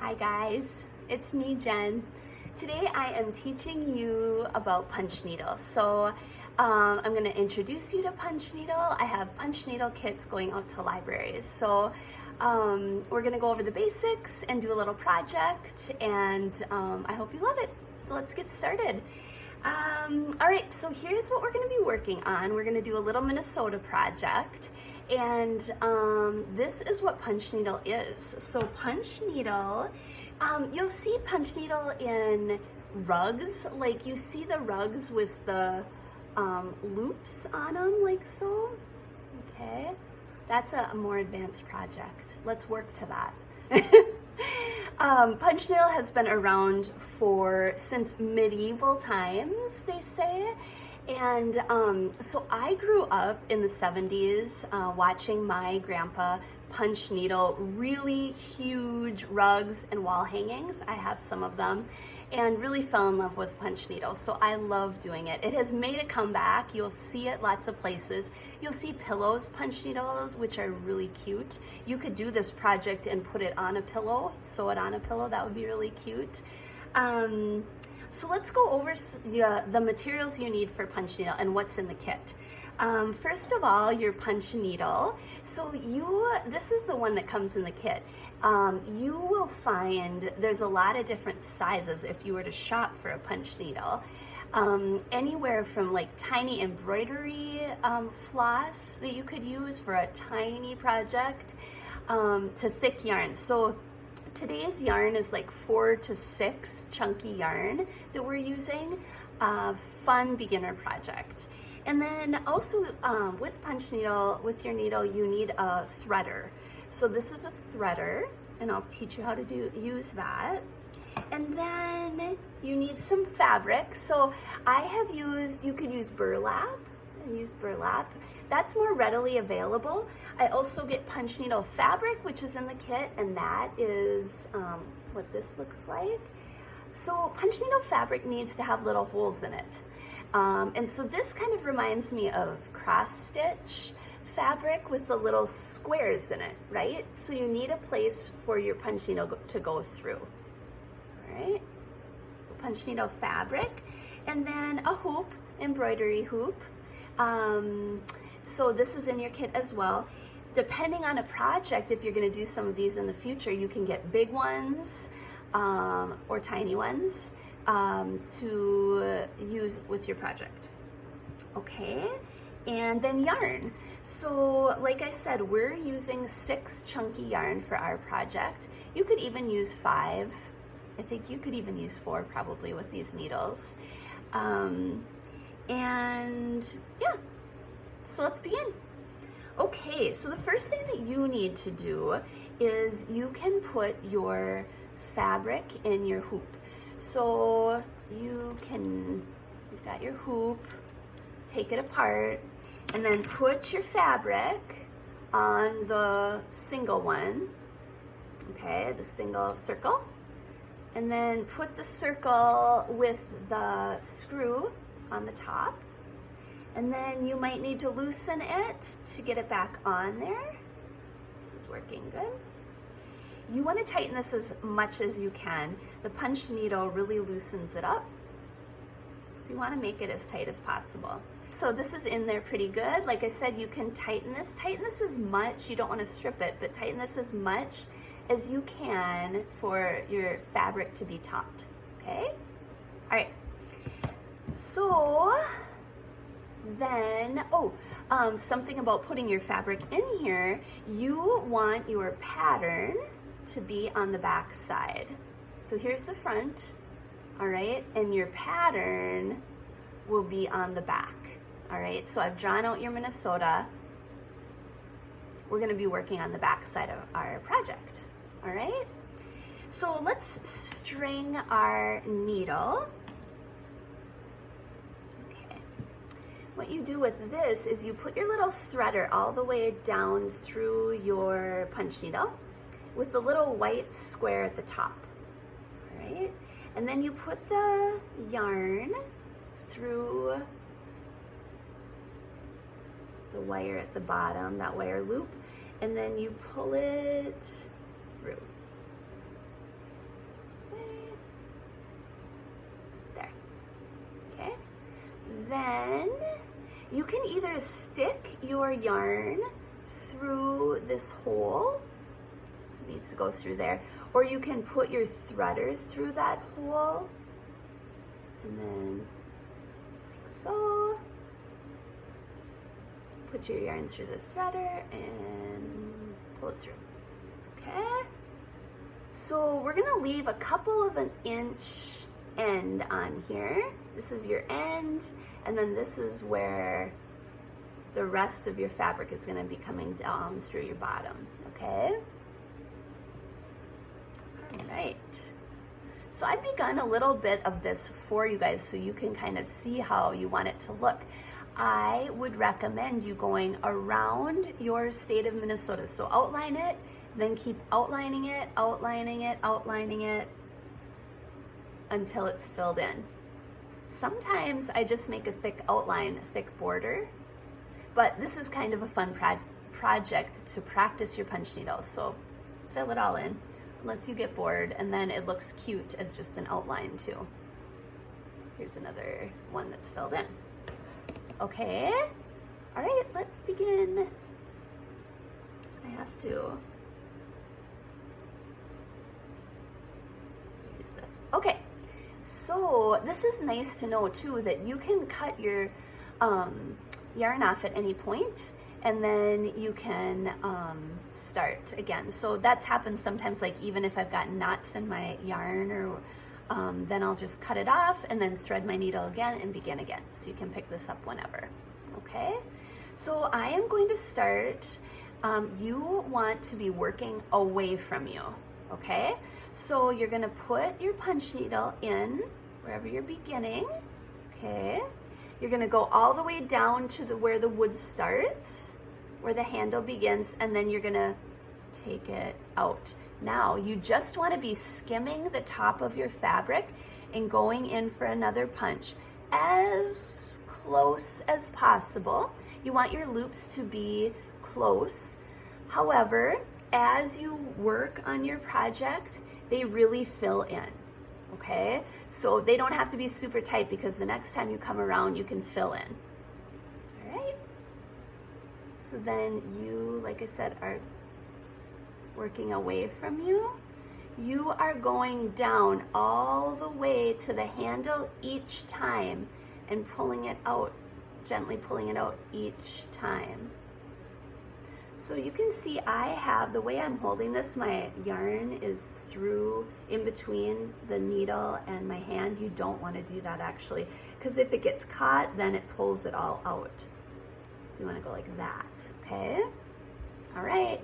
Hi guys, it's me Jen. Today I am teaching you about punch needles. I'm going to introduce you to punch needle. I have punch needle kits going out to libraries. We're going to go over the basics and do a little project, and I hope you love it. So let's get started. All right, so here's what we're going to be working on. We're going to do a little Minnesota project, and this is what punch needle is. So punch needle, you'll see punch needle in rugs, like you see the rugs with the loops on them, like so. Okay, that's a more advanced project. Let's work to that. Punch needle has been around since medieval times, they say. And so I grew up in the 70s watching my grandpa punch needle really huge rugs and wall hangings. I have some of them, and really fell in love with punch needle. So I love doing it. It has made a comeback. You'll see it lots of places. You'll see pillows punch needle, which are really cute. You could do this project and put it on a pillow, sew it on a pillow. That would be really cute. So let's go over the materials you need for punch needle and what's in the kit. First of all, your punch needle. So this is the one that comes in the kit. You will find there's a lot of different sizes if you were to shop for a punch needle. Anywhere from like tiny embroidery floss that you could use for a tiny project to thick yarn. So today's yarn is like 4 to 6 chunky yarn that we're using. Fun beginner project. And then also with punch needle, with your needle, you need a threader. So this is a threader, and I'll teach you how to use that. And then you need some fabric. So you could use burlap. I use burlap. That's more readily available. I also get punch needle fabric, which is in the kit, and that is what this looks like. So punch needle fabric needs to have little holes in it. And so this kind of reminds me of cross stitch fabric with the little squares in it, right? So you need a place for your punch needle to go through. All right, so punch needle fabric, and then a hoop, embroidery hoop. So this is in your kit as well. Depending on a project, if you're going to do some of these in the future, you can get big ones or tiny ones to use with your project. Okay, and then yarn. So like I said, we're using 6 chunky yarn for our project. You could even use 5. I think you could even use 4 probably with these needles. And yeah, so let's begin. Okay, so the first thing that you need to do is you can put your fabric in your hoop. So you've got your hoop, take it apart, and then put your fabric on the single one, okay, the single circle, and then put the circle with the screw on the top, and then you might need to loosen it to get it back on there. This is working good. You want to tighten this as much as you can. The punch needle really loosens it up, so you want to make it as tight as possible. So this is in there pretty good. Like I said, you can tighten this as much. You don't want to strip it, but tighten this as much as you can for your fabric to be taut, okay? All right, so then, something about putting your fabric in here, you want your pattern to be on the back side. So here's the front, all right, and your pattern will be on the back, all right? So I've drawn out your Minnesota. We're gonna be working on the back side of our project, all right? So let's string our needle. What you do with this is you put your little threader all the way down through your punch needle with the little white square at the top, all right? And then you put the yarn through the wire at the bottom, that wire loop, and then you pull it through. you can either stick your yarn through this hole, it needs to go through there, or you can put your threader through that hole, and then like so. Put your yarn through the threader and pull it through. Okay? So we're gonna leave a couple of an inch end on here. This is your end, and then this is where the rest of your fabric is gonna be coming down through your bottom, okay? All right. So I've begun a little bit of this for you guys so you can kind of see how you want it to look. I would recommend you going around your state of Minnesota. So outline it, then keep outlining it, outlining it, outlining it until it's filled in. Sometimes I just make a thick outline, a thick border, but this is kind of a fun project to practice your punch needle. So fill it all in, unless you get bored, and then it looks cute as just an outline too. Here's another one that's filled in. Okay, all right, let's begin. I have to use this. Okay, so this is nice to know too, that you can cut your yarn off at any point, and then you can start again. So that's happened sometimes, like even if I've got knots in my yarn, or then I'll just cut it off and then thread my needle again and begin again. So you can pick this up whenever, okay? So I am going to start, you want to be working away from you, okay? So you're gonna put your punch needle in wherever you're beginning, okay? You're gonna go all the way down to where the wood starts, where the handle begins, and then you're gonna take it out. Now, you just want to be skimming the top of your fabric and going in for another punch as close as possible. You want your loops to be close. However, as you work on your project, they really fill in, okay? So they don't have to be super tight, because the next time you come around, you can fill in, all right? So then you, like I said, are working away from you. You are going down all the way to the handle each time and pulling it out, gently pulling it out each time. So you can see I have, the way I'm holding this, my yarn is through in between the needle and my hand. You don't want to do that actually, because if it gets caught, then it pulls it all out. So you want to go like that, okay? All right.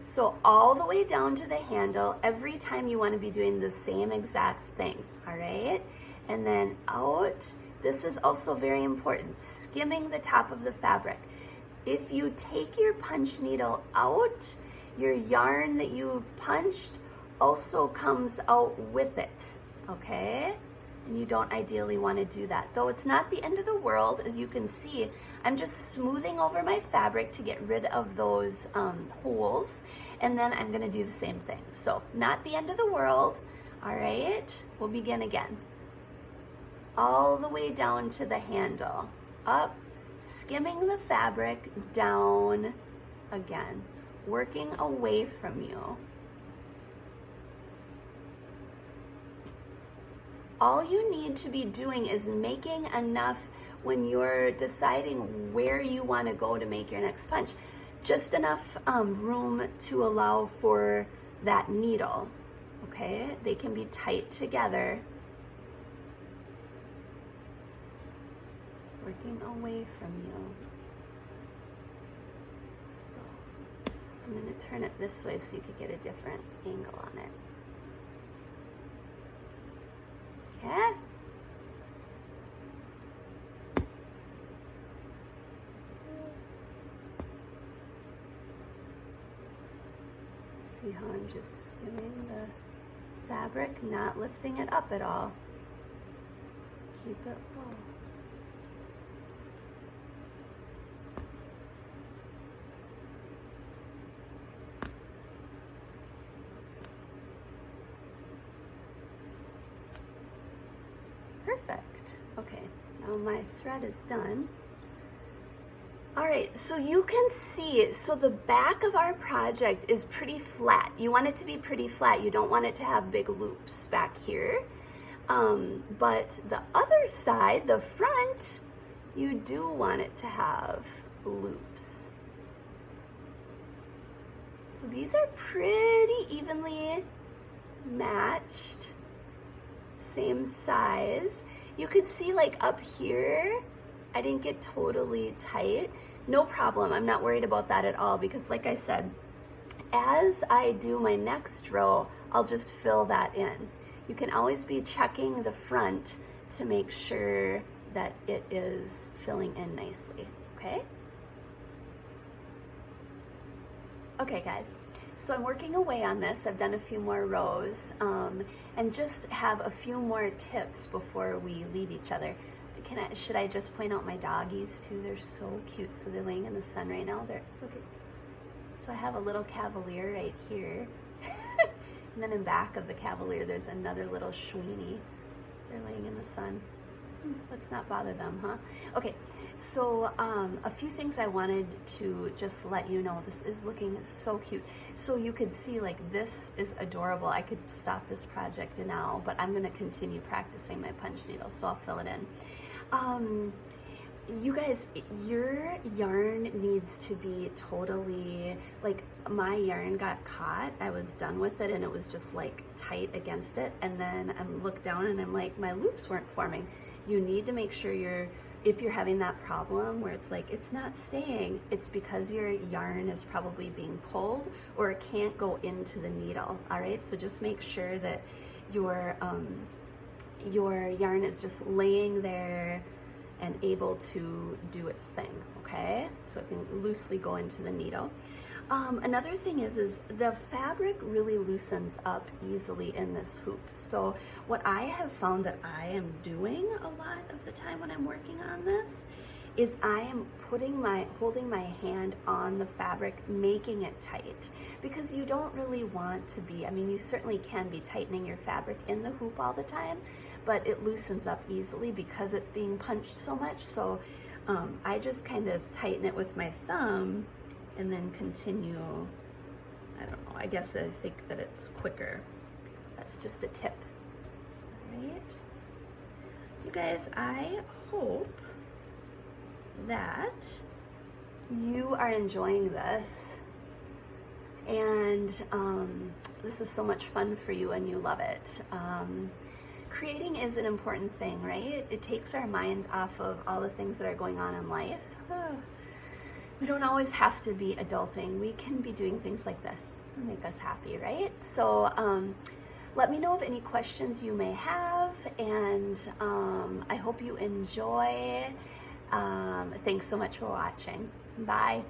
So all the way down to the handle, every time you want to be doing the same exact thing, all right? And then out, this is also very important, skimming the top of the fabric. If you take your punch needle out, your yarn that you've punched also comes out with it, okay? And you don't ideally want to do that. Though it's not the end of the world, as you can see, I'm just smoothing over my fabric to get rid of those holes, and then I'm gonna do the same thing. So not the end of the world, all right? We'll begin again. All the way down to the handle, up, skimming the fabric, down again, working away from you. All you need to be doing is making enough when you're deciding where you want to go to make your next punch. Just enough room to allow for that needle, okay? They can be tight together. Working away from you. So I'm going to turn it this way so you can get a different angle on it. Okay. See how I'm just skimming the fabric, not lifting it up at all. Keep it low. Perfect. Okay, now my thread is done. All right, so you can see, so the back of our project is pretty flat. You want it to be pretty flat. You don't want it to have big loops back here. But the other side, the front, you do want it to have loops. So these are pretty evenly matched, same size. You could see like up here, I didn't get totally tight. No problem, I'm not worried about that at all because like I said, as I do my next row, I'll just fill that in. You can always be checking the front to make sure that it is filling in nicely, okay? Okay guys, so I'm working away on this. I've done a few more rows and just have a few more tips before we leave each other. Should I just point out my doggies too? They're so cute. So they're laying in the sun right now. So I have a little Cavalier right here. And then in back of the Cavalier, there's another little Sweeney. They're laying in the sun. Let's not bother them, huh? Okay, so a few things I wanted to just let you know. This is looking so cute. So you could see like this is adorable. I could stop this project now, but I'm gonna continue practicing my punch needle, so I'll fill it in. You guys, your yarn needs to be totally, like my yarn got caught, I was done with it and it was just like tight against it, and then I looked down and I'm like, my loops weren't forming. You need to make sure if you're having that problem where it's like, it's not staying, it's because your yarn is probably being pulled or it can't go into the needle, all right? So just make sure that your yarn is just laying there and able to do its thing, okay? So it can loosely go into the needle. Another thing is the fabric really loosens up easily in this hoop. So what I have found that I am doing a lot of the time when I'm working on this is I am holding my hand on the fabric, making it tight, because you don't really want to be, I mean, you certainly can be tightening your fabric in the hoop all the time, but it loosens up easily because it's being punched so much. So I just kind of tighten it with my thumb and then continue. I don't know, I guess I think that it's quicker. That's just a tip, all right? You guys, I hope that you are enjoying this and this is so much fun for you and you love it. Creating is an important thing, right? It takes our minds off of all the things that are going on in life. We don't always have to be adulting. We can be doing things like this and make us happy, right? So let me know of any questions you may have, and I hope you enjoy. Thanks so much for watching. Bye.